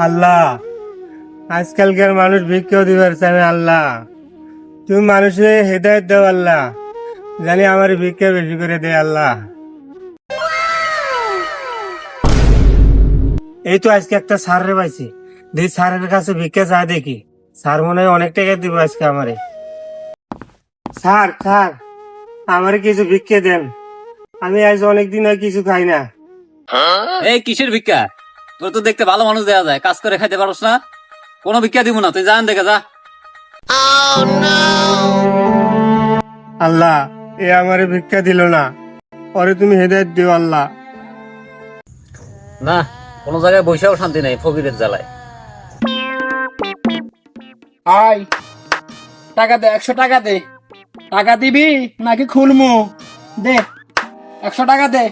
আল্লাহ, আজকালকার মানুষ ভিক্ষাও দিবার চায় না। আল্লাহ, তুমি মানুষের হেদায়েত দাও আল্লাহ, জানি আমার ভিক্ষা বেশি করে দে আল্লাহ। এই তো আজকে একটা স্যারের পাইছি, দেখি স্যারের কাছে ভিক্ষা চা দেখি। স্যার মনে হয় অনেক টাকা দিব আজকে আমারে। স্যার স্যার, আমারে কিছু ভিক্ষা দেন, আমি আজ অনেকদিন আর কিছু খাই না। এই কিসের ভিক্ষা? তোর তো দেখতে ভালো মানুষ দেয়া যায়, কাজ করে খাইতে পারস না। কোনো ভিক্ষা দিব না, তুই জান দেখে যা। আল্লাহ, এ আমারে ভিক্ষা দিল না, পরে তুমি হেদায়েত দিও আল্লাহ। না, কোনো জায়গায় বসেও শান্তি নাই ফকিরের জ্বালায়। আয়, টাকা দে, 100 টাকা দে। টাকা দিবি নাকি খুলমু? দে, 100 টাকা দে।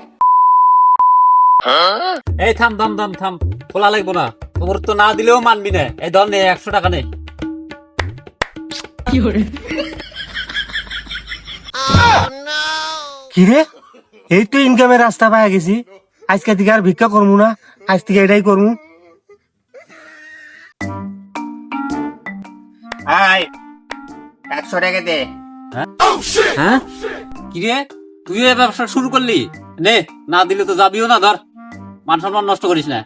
এই থাম থাম থাম থাম, খোলা লাগবো না। তোর তো না দিলেও মানবি না। এই ধর নে, 100 টাকা নে। কিরে, এই তো ইনকামের রাস্তা পাইয়া গেছি। আজকে থেকে আর ভিক্ষা করবো না, আজ থেকে এটাই করবো। আয় 100 টাকা দে। হ্যাঁ, কি রে, তুই এই ব্যবসা শুরু করলি? নে, না দিলে তো যাবিও না। ধর, মান সম্মান নষ্ট করিস না।